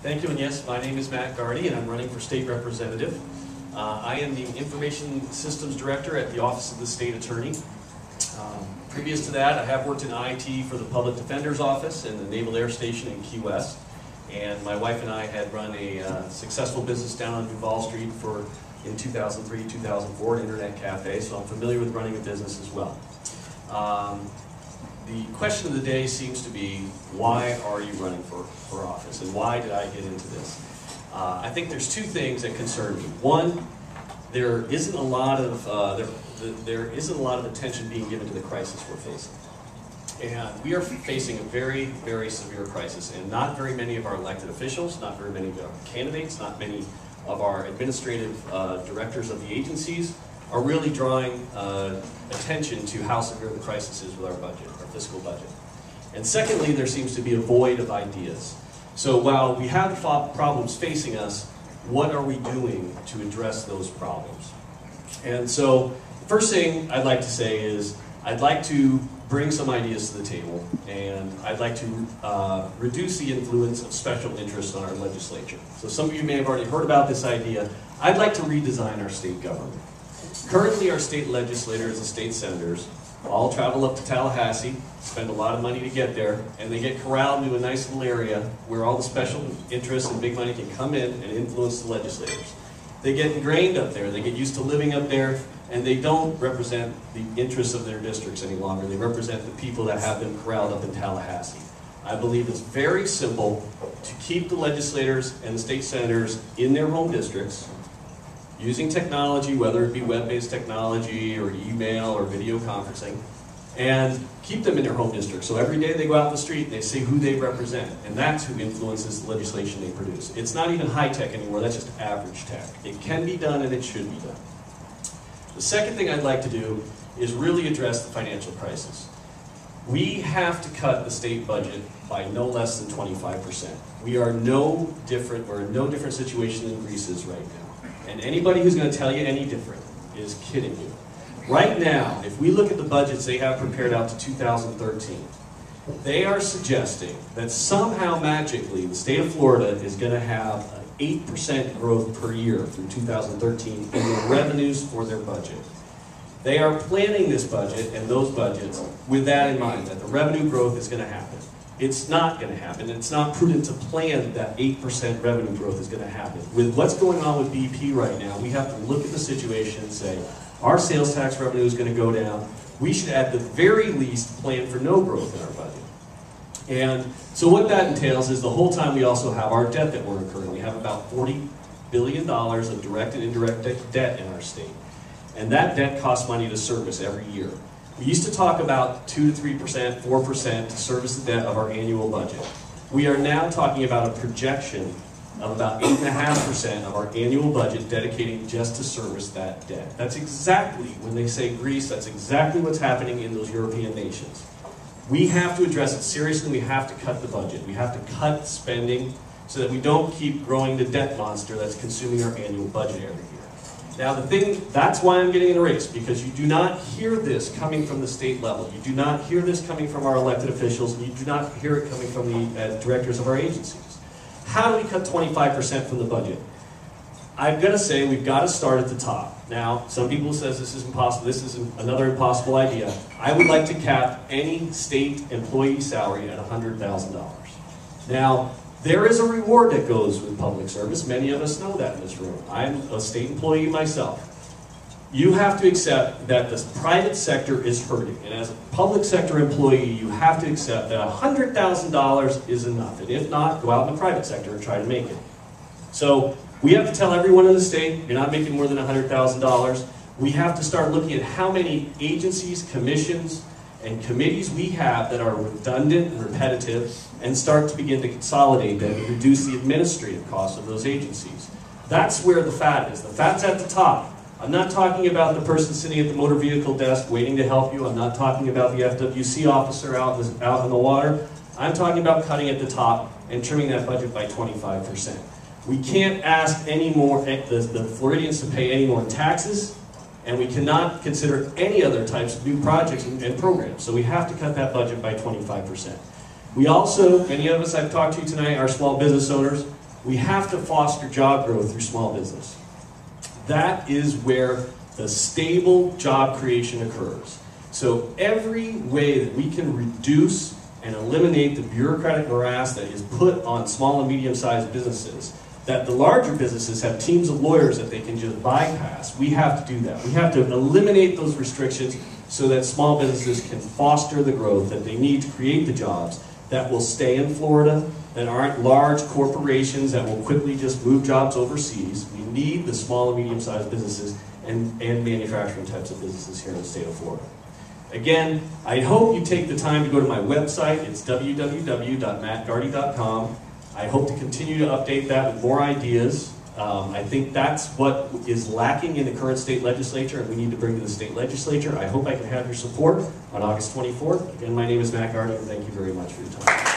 Thank you, and yes, my name is Matt Gardi, and I'm running for state representative. I am the Information Systems Director at the Office of the State Attorney. Previous to that, I have worked in IT for the Public Defender's Office and the Naval Air Station in Key West. And my wife and I had run a successful business down on Duval Street in 2003, 2004, an internet cafe, so I'm familiar with running a business as well. The question of the day seems to be, why are you running for office, and why did I get into this? I think there's two things that concern me. One, there isn't a lot of attention being given to the crisis we're facing. And we are facing a very, very severe crisis, and not very many of our elected officials, not very many of our candidates, not many of our administrative directors of the agencies are really drawing attention to how severe the crisis is with our budget, our fiscal budget. And secondly, there seems to be a void of ideas. So while we have problems facing us, what are we doing to address those problems? And so the first thing I'd like to say is I'd like to bring some ideas to the table, and I'd like to reduce the influence of special interests on our legislature. So some of you may have already heard about this idea. I'd like to redesign our state government. Currently, our state legislators and state senators all travel up to Tallahassee, spend a lot of money to get there, and they get corralled into a nice little area where all the special interests and big money can come in and influence the legislators. They get ingrained up there, they get used to living up there, and they don't represent the interests of their districts any longer. They represent the people that have them corralled up in Tallahassee. I believe it's very simple to keep the legislators and the state senators in their home districts, using technology, whether it be web-based technology or email or video conferencing, and keep them in their home districts. So every day they go out in the street and they see who they represent, and that's who influences the legislation they produce. It's not even high-tech anymore, that's just average tech. It can be done and it should be done. The second thing I'd like to do is really address the financial crisis. We have to cut the state budget by no less than 25%. We are no different, we're in no different situation than Greece is right now. And anybody who's going to tell you any different is kidding you. Right now, if we look at the budgets they have prepared out to 2013, they are suggesting that somehow magically the state of Florida is going to have an 8% growth per year through 2013 in the revenues for their budget. They are planning this budget and those budgets with that in mind, that the revenue growth is going to happen. It's not going to happen. It's not prudent to plan that 8% revenue growth is going to happen. With what's going on with BP right now, we have to look at the situation and say, our sales tax revenue is going to go down. We should at the very least plan for no growth in our budget. And so what that entails is the whole time we also have our debt that we're incurring. We have about $40 billion of direct and indirect debt in our state. And that debt costs money to service every year. We used to talk about 2 to 3%, 4% to service the debt of our annual budget. We are now talking about a projection of about 8.5% of our annual budget dedicating just to service that debt. That's exactly, when they say Greece, that's exactly what's happening in those European nations. We have to address it seriously. We have to cut the budget. We have to cut spending so that we don't keep growing the debt monster that's consuming our annual budget every year. Now that's why I'm getting in the race, because you do not hear this coming from the state level. You do not hear this coming from our elected officials, and you do not hear it coming from the directors of our agencies. How do we cut 25% from the budget? I'm going to say we've got to start at the top. Now, some people say this is impossible. This is another impossible idea. I would like to cap any state employee salary at $100,000. Now, there is a reward that goes with public service. Many of us know that in this room. I'm a state employee myself. You have to accept that the private sector is hurting. And as a public sector employee, you have to accept that $100,000 is enough. And if not, go out in the private sector and try to make it. So we have to tell everyone in the state, you're not making more than $100,000. We have to start looking at how many agencies, commissions, and committees we have that are redundant and repetitive, and start to begin to consolidate them and reduce the administrative costs of those agencies. That's where the fat is. The fat's at the top. I'm not talking about the person sitting at the motor vehicle desk waiting to help you. I'm not talking about the FWC officer out in the water. I'm talking about cutting at the top and trimming that budget by 25%. We can't ask any more, the Floridians to pay any more in taxes, and we cannot consider any other types of new projects and programs. So we have to cut that budget by 25%. We also, many of us I've talked to tonight, are small business owners. We have to foster job growth through small business. That is where the stable job creation occurs. So every way that we can reduce and eliminate the bureaucratic morass that is put on small and medium-sized businesses, that the larger businesses have teams of lawyers that they can just bypass, we have to do that. We have to eliminate those restrictions so that small businesses can foster the growth that they need to create the jobs that will stay in Florida, that aren't large corporations that will quickly just move jobs overseas. We need the small and medium-sized businesses and manufacturing types of businesses here in the state of Florida. Again, I hope you take the time to go to my website. It's www.mattgardi.com. I hope to continue to update that with more ideas. I think that's what is lacking in the current state legislature, and we need to bring to the state legislature. I hope I can have your support on August 24th. Again, my name is Matt Gardi, and thank you very much for your time.